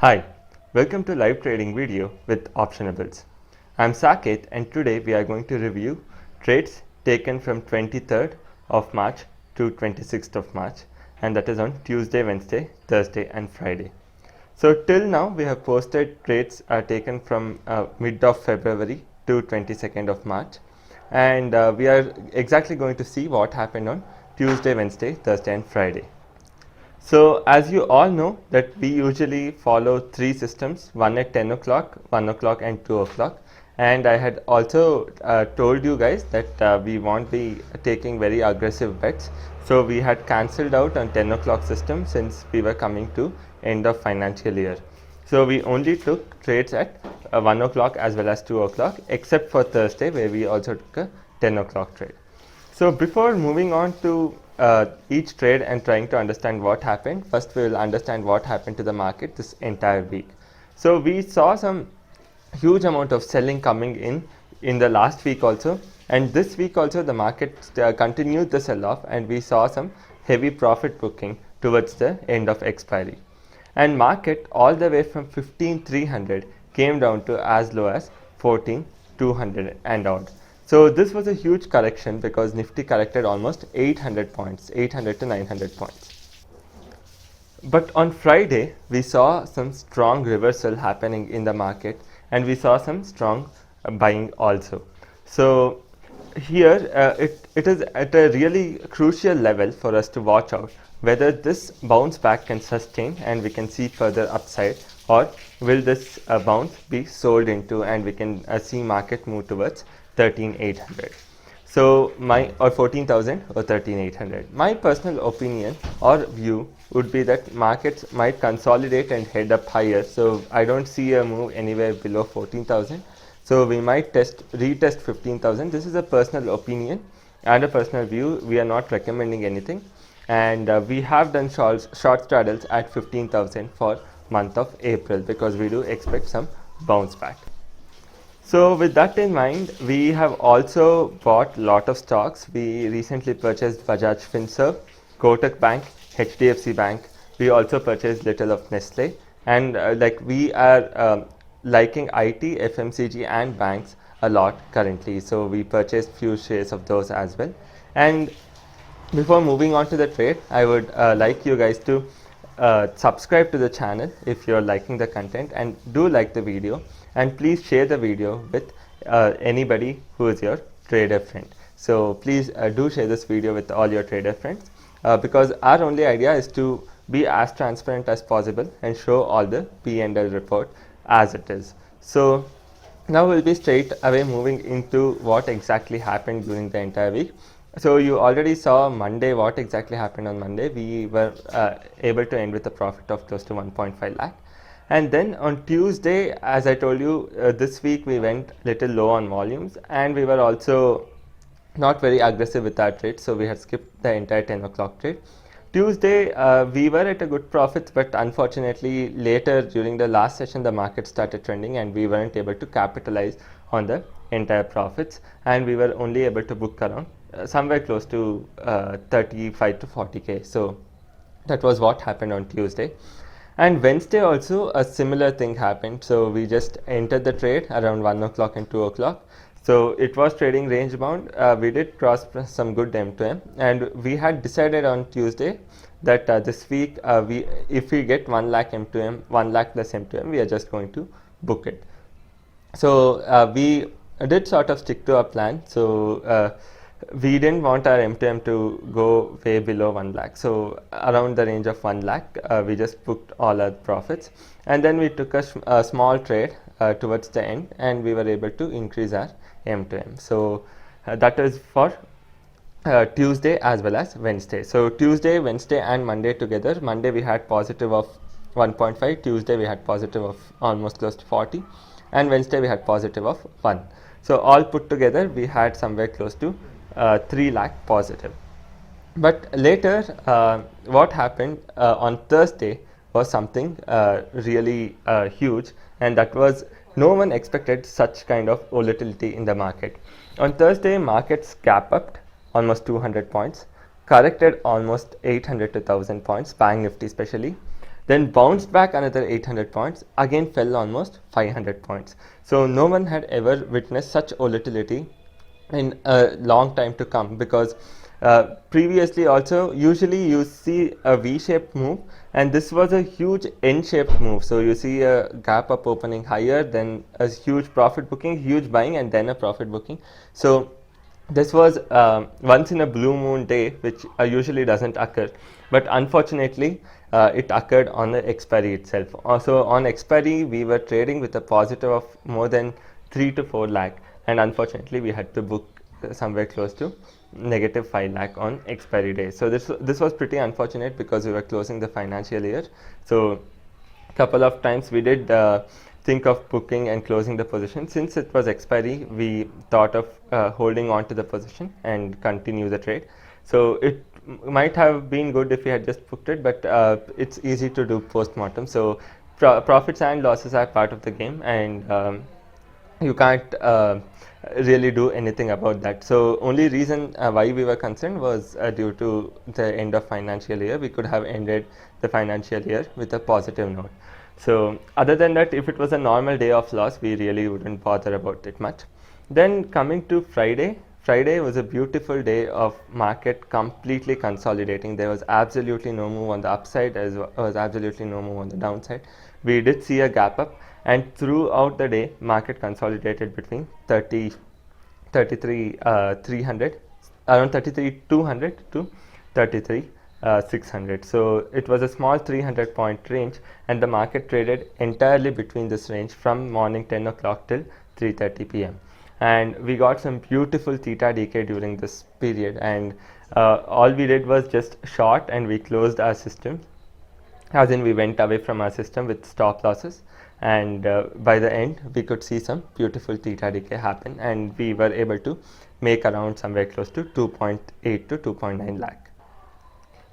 Hi, welcome to live trading video with Optionables. I'm Saket and today we are going to review trades taken from 23rd of March to 26th of March, and that is on Tuesday, Wednesday, Thursday and Friday. So till now we have posted trades taken from mid of February to 22nd of March, and we are exactly going to see what happened on Tuesday, Wednesday, Thursday and Friday. So as you all know that we usually follow three systems, one at 10 o'clock, 1 o'clock and 2 o'clock, and I had also told you guys that we won't be taking very aggressive bets. So we had cancelled out on 10 o'clock system since we were coming to end of financial year. So we only took trades at 1 o'clock as well as 2 o'clock, except for Thursday where we also took a 10 o'clock trade. So before moving on to each trade and trying to understand what happened, first we will understand what happened to the market this entire week. So we saw some huge amount of selling coming in the last week also, and this week also the market continued the sell-off, and we saw some heavy profit booking towards the end of expiry. And market all the way from 15,300 came down to as low as 14,200 and odd. So this was a huge correction because Nifty corrected almost 800 points, 800 to 900 points. But on Friday, we saw some strong reversal happening in the market, and we saw some strong buying also. So here it is at a really crucial level for us to watch out whether this bounce back can sustain and we can see further upside, or will this bounce be sold into and we can see market move towards 13,800. So or 14,000 or 13,800. My personal opinion or view would be that markets might consolidate and head up higher. So I don't see a move anywhere below 14,000. So we might retest 15,000. This is a personal opinion and a personal view. We are not recommending anything, and we have done short straddles at 15,000 for month of April because we do expect some bounce back. So with that in mind, we have also bought a lot of stocks. We recently purchased Bajaj Finserv, Kotak Bank, HDFC Bank. We also purchased little of Nestle, and we are liking IT, FMCG and banks a lot currently. So we purchased few shares of those as well. And before moving on to the trade, I would like you guys to subscribe to the channel if you're liking the content, and do like the video, and please share the video with anybody who is your trader friend. So please do share this video with all your trader friends because our only idea is to be as transparent as possible and show all the P&L report as it is. So now we'll be straight away moving into what exactly happened during the entire week. So you already saw Monday what exactly happened on Monday. We were able to end with a profit of close to 1.5 lakh. And then on Tuesday, as I told you, this week we went little low on volumes, and we were also not very aggressive with our trade. So we had skipped the entire 10 o'clock trade. Tuesday, we were at a good profits, but unfortunately later during the last session, the market started trending and we weren't able to capitalize on the entire profits, and we were only able to book around somewhere close to 35 to 40k. So that was what happened on Tuesday. And Wednesday also a similar thing happened. So we just entered the trade around 1 o'clock and 2 o'clock. So it was trading range bound. We did cross some good M2M, and we had decided on Tuesday that this week if we get 1 lakh M2M, 1 lakh plus M2M, we are just going to book it. So we did sort of stick to our plan. So we didn't want our M2M to go way below 1 lakh. So around the range of 1 lakh, we just booked all our profits. And then we took a small trade towards the end, and we were able to increase our M2M. So that is for Tuesday as well as Wednesday. So Tuesday, Wednesday and Monday together. Monday we had positive of 1.5. Tuesday we had positive of almost close to 40. And Wednesday we had positive of 1. So all put together, we had somewhere close to 3 lakh positive. But later what happened on Thursday was something really huge, and that was no one expected such kind of volatility in the market. On Thursday, markets gap upped almost 200 points, corrected almost 800 to 1000 points, BankNifty especially. then bounced back another 800 points, again fell almost 500 points. So no one had ever witnessed such volatility in a long time to come, because previously also usually you see a V-shaped move, and this was a huge N-shaped move. So you see a gap up opening higher, then a huge profit booking, huge buying, and then a profit booking. So this was once in a blue moon day, which usually doesn't occur, but unfortunately it occurred on the expiry itself. Also on expiry, we were trading with a positive of more than 3 to 4 lakh, and unfortunately we had to book somewhere close to negative 5 lakh on expiry day. So this was pretty unfortunate, because we were closing the financial year. So couple of times we did think of booking and closing the position. Since it was expiry, we thought of holding on to the position and continue the trade. So it might have been good if we had just booked it, but it's easy to do post-mortem. So profits and losses are part of the game, and you can't really do anything about that. So only reason why we were concerned was due to the end of financial year. We could have ended the financial year with a positive note. So other than that, if it was a normal day of loss, we really wouldn't bother about it much. Then coming to Friday, Friday was a beautiful day of market completely consolidating. There was absolutely no move on the upside, as well as absolutely no move on the downside. We did see a gap up, and throughout the day market consolidated between 33 300, around 33 200 to 33 600. So it was a small 300 point range, and the market traded entirely between this range from morning 10 o'clock till 3:30 p.m. and we got some beautiful theta decay during this period, and all we did was just short, and we closed our system, as in we went away from our system with stop losses, and by the end we could see some beautiful theta decay happen, and we were able to make around somewhere close to 2.8 to 2.9 lakh.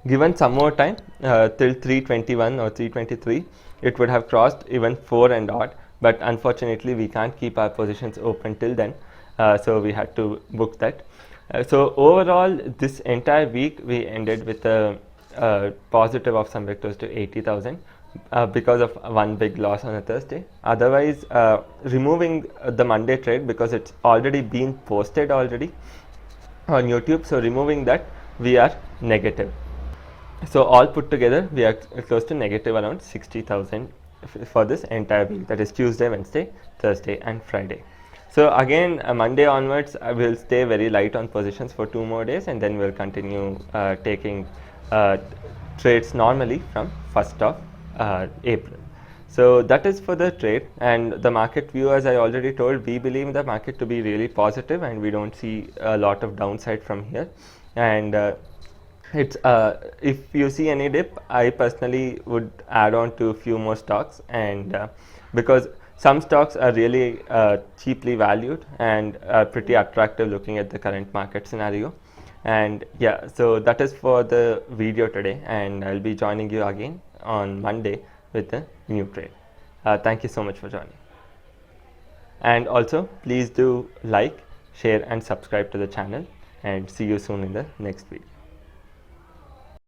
Given some more time till 321 or 323, it would have crossed even 4 and odd, but unfortunately we can't keep our positions open till then, so we had to book that. So overall, this entire week we ended with a positive of somewhere close to 80,000 because of one big loss on a Thursday. Otherwise, removing the Monday trade, because it's already been posted already on YouTube, so removing that, we are negative. So all put together, we are close to negative around 60,000 for this entire week, that is Tuesday, Wednesday, Thursday and Friday. So again, Monday onwards, I will stay very light on positions for 2 more days, and then we'll continue taking trades normally from 1st of April. So that is for the trade, and the market view, as I already told, we believe the market to be really positive, and we don't see a lot of downside from here. And it's if you see any dip, I personally would add on to a few more stocks, and because some stocks are really cheaply valued and are pretty attractive looking at the current market scenario. And yeah, so that is for the video today, and I'll be joining you again on Monday with a new trade. Thank you so much for joining, and also please do like, share and subscribe to the channel, and see you soon in the next video.